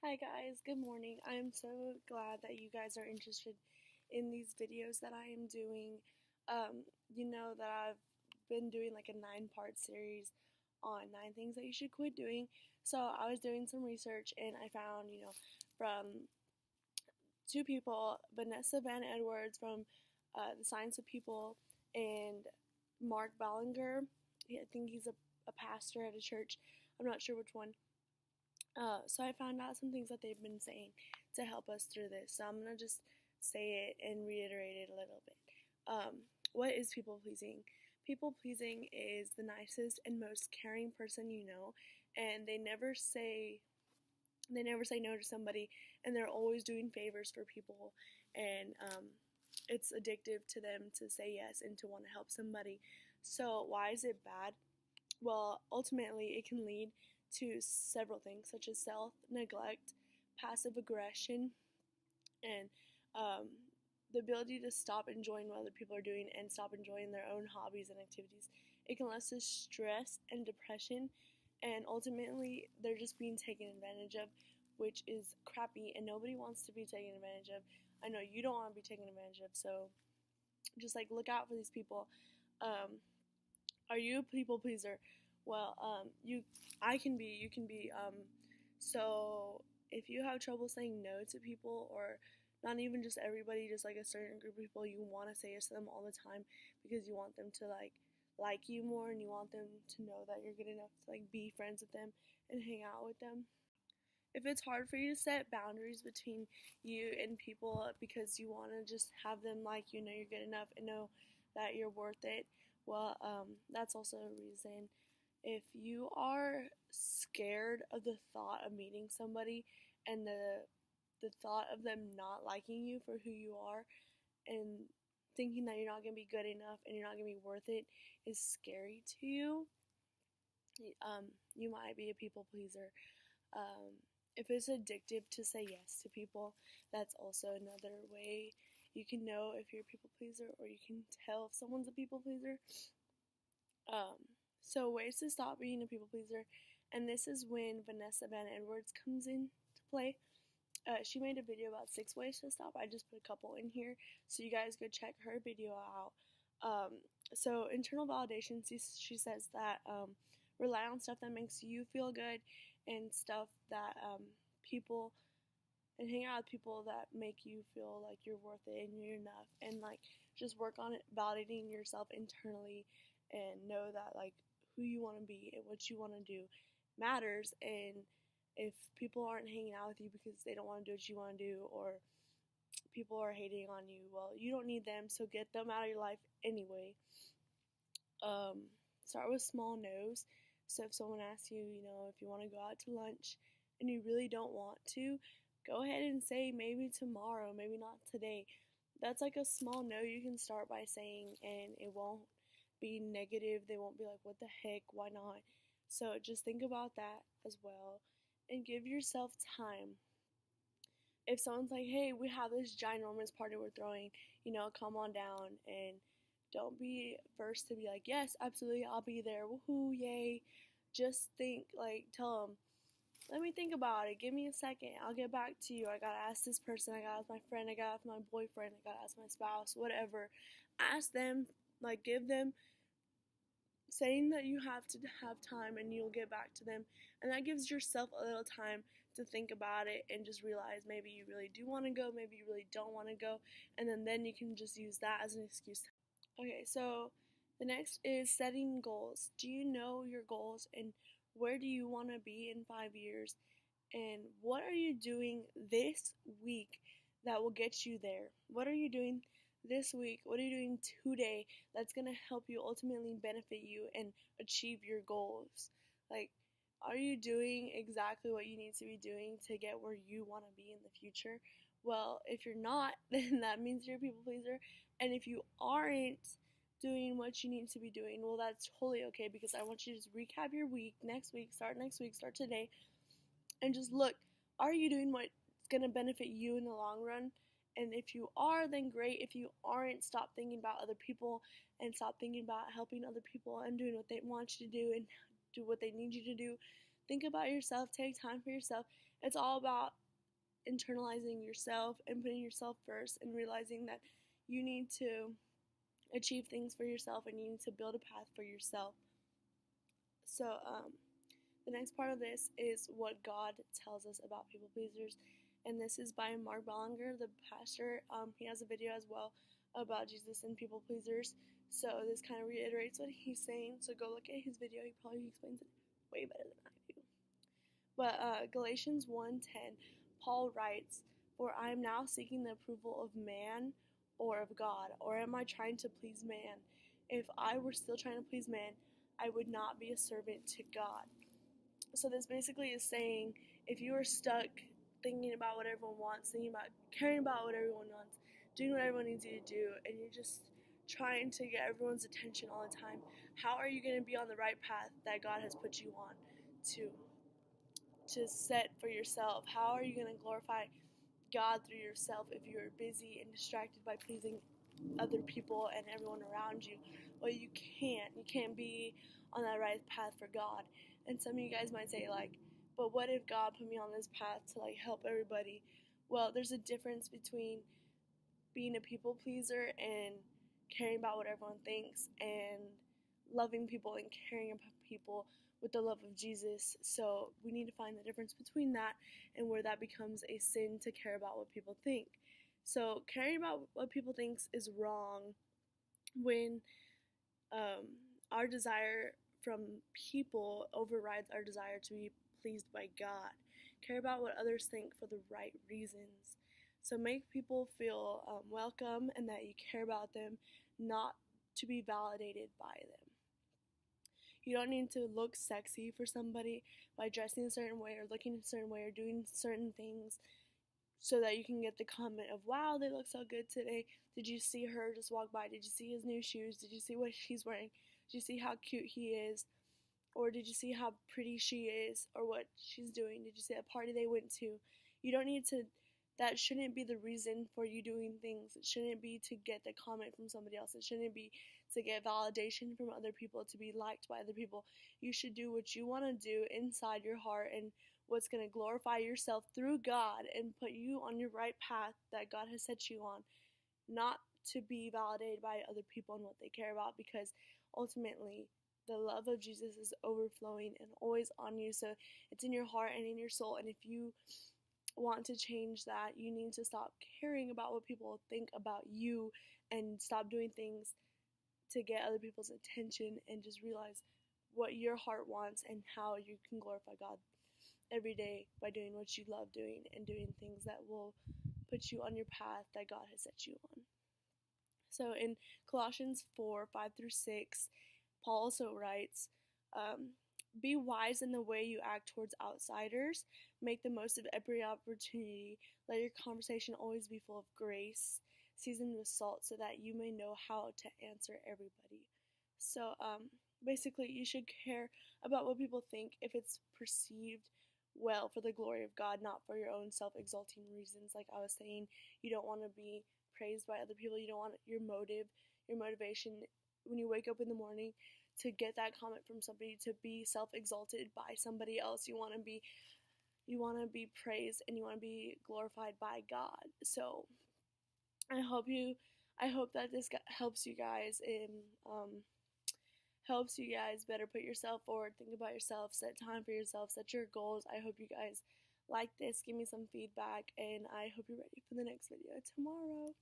Hi guys, good morning. I'm so glad that you guys are interested in these videos that I am doing. You know that I've been doing like a 9-part series on 9 things that you should quit doing. So I was doing some research and I found, from two people, Vanessa Van Edwards from The Science of People and Mark Ballinger. I think he's a pastor at a church. I'm not sure which one. So I found out some things that they've been saying to help us through this. So I'm gonna just say it and reiterate it a little bit. What is people pleasing? People pleasing is the nicest and most caring person you know, and they never say no to somebody, and they're always doing favors for people, and it's addictive to them to say yes and to want to help somebody. So why is it bad? Well, ultimately, it can lead to several things, such as self neglect, passive aggression, and um, the ability to stop enjoying what other people are doing and stop enjoying their own hobbies and activities. It can lead to stress and depression, and ultimately, they're just being taken advantage of, which is crappy, and nobody wants to be taken advantage of. I know you don't want to be taken advantage of, so just like look out for these people. Um, are you a people pleaser? Well, I can be, you can be. So if you have trouble saying no to people, or not even just everybody, just like a certain group of people, you want to say yes to them all the time because you want them to like you more, and you want them to know that you're good enough to like be friends with them and hang out with them. If it's hard for you to set boundaries between you and people because you want to just have them like you know you're good enough and know that you're worth it, well, that's also a reason. If you are scared of the thought of meeting somebody and the thought of them not liking you for who you are and thinking that you're not going to be good enough and you're not going to be worth it is scary to you, you might be a people pleaser. Um, if it's addictive to say yes to people, that's also another way you can know if you're a people pleaser, or you can tell if someone's a people pleaser. Um, so ways to stop being a people pleaser, and this is when Vanessa Van Edwards comes in to play. She made a video about 6 ways to stop. I just put a couple in here, so you guys go check her video out. So internal validation, she says that rely on stuff that makes you feel good, and stuff that people, and hang out with people that make you feel like you're worth it and you're enough, and like just work on it, validating yourself internally, and know that like who you want to be and what you want to do matters. And if people aren't hanging out with you because they don't want to do what you want to do, or people are hating on you, well, you don't need them, so get them out of your life anyway. um, Start with small no's. So if someone asks you, if you want to go out to lunch and you really don't want to, go ahead and say maybe tomorrow, maybe not today. That's like a small no you can start by saying, and it won't be negative. They won't be like, what the heck, why not? So just think about that as well, and give yourself time. If someone's like, hey, we have this ginormous party we're throwing, come on down, and don't be first to be like, yes, absolutely, I'll be there, woohoo, yay. Just think, like, tell them, let me think about it, give me a second, I'll get back to you, I gotta ask this person, I gotta ask my friend, I gotta ask my boyfriend, I gotta ask my spouse, whatever. Ask them, like, give them, saying that you have to have time and you'll get back to them, and that gives yourself a little time to think about it and just realize maybe you really do want to go, maybe you really don't want to go, and then you can just use that as an excuse. Okay, so the next is setting goals. Do you know your goals, and where do you want to be in 5 years, and what are you doing this week that will get you there? What are you doing this week? What are you doing today that's going to help you ultimately benefit you and achieve your goals? Like, are you doing exactly what you need to be doing to get where you want to be in the future? Well, if you're not, then that means you're a people pleaser. And if you aren't doing what you need to be doing, well, that's totally okay, because I want you to just recap your week next week, start today, and just look, are you doing what's going to benefit you in the long run? And if you are, then great. If you aren't, stop thinking about other people and stop thinking about helping other people and doing what they want you to do and do what they need you to do. think about yourself, take time for yourself. It's all about internalizing yourself and putting yourself first and realizing that you need to achieve things for yourself and you need to build a path for yourself. So, the next part of this is what God tells us about people pleasers, and this is by Mark Ballinger, the pastor. He has a video as well about Jesus and people pleasers. So this kind of reiterates what he's saying. So go look at his video. He probably explains it way better than I do. But Galatians 1:10, Paul writes, "For I am now seeking the approval of man or of God, or am I trying to please man? If I were still trying to please man, I would not be a servant to God." So this basically is saying, if you are stuck thinking about what everyone wants, caring about what everyone wants, doing what everyone needs you to do, and you're just trying to get everyone's attention all the time, how are you going to be on the right path that God has put you on to set for yourself? How are you going to glorify God through yourself if you're busy and distracted by pleasing other people and everyone around you? Well, you can't be on that right path for God. And some of you guys might say, like, but what if God put me on this path to, like, help everybody? Well, there's a difference between being a people pleaser and caring about what everyone thinks, and loving people and caring about people with the love of Jesus. So we need to find the difference between that and where that becomes a sin to care about what people think. So caring about what people think is wrong when our desire from people overrides our desire to be pleased by God. Care about what others think for the right reasons. So make people feel welcome and that you care about them, not to be validated by them. You don't need to look sexy for somebody by dressing a certain way or looking a certain way or doing certain things so that you can get the comment of, wow, they look so good today. Did you see her just walk by? Did you see his new shoes? Did you see what she's wearing? Did you see how cute he is? Or did you see how pretty she is? Or what she's doing? Did you see that party they went to? You don't need to, that shouldn't be the reason for you doing things. It shouldn't be to get the comment from somebody else. It shouldn't be to get validation from other people, to be liked by other people. You should do what you want to do inside your heart and what's going to glorify yourself through God and put you on your right path that God has set you on, not to be validated by other people and what they care about, because ultimately the love of Jesus is overflowing and always on you. So it's in your heart and in your soul, and if you want to change that, you need to stop caring about what people think about you and stop doing things to get other people's attention and just realize what your heart wants and how you can glorify God every day by doing what you love doing and doing things that will put you on your path that God has set you on. So in Colossians 4:5-6, Paul also writes, be wise in the way you act towards outsiders. Make the most of every opportunity. Let your conversation always be full of grace, seasoned with salt, so that you may know how to answer everybody. So basically, you should care about what people think if it's perceived well for the glory of God, not for your own self-exalting reasons. Like I was saying, you don't want to be praised by other people. You don't want your motivation when you wake up in the morning to get that comment from somebody, to be self-exalted by somebody else. You want to be praised and you want to be glorified by God. So I hope that this helps you guys in helps you guys better put yourself forward, think about yourself, set time for yourself, set your goals. I hope you guys like this, give me some feedback, and I hope you're ready for the next video tomorrow.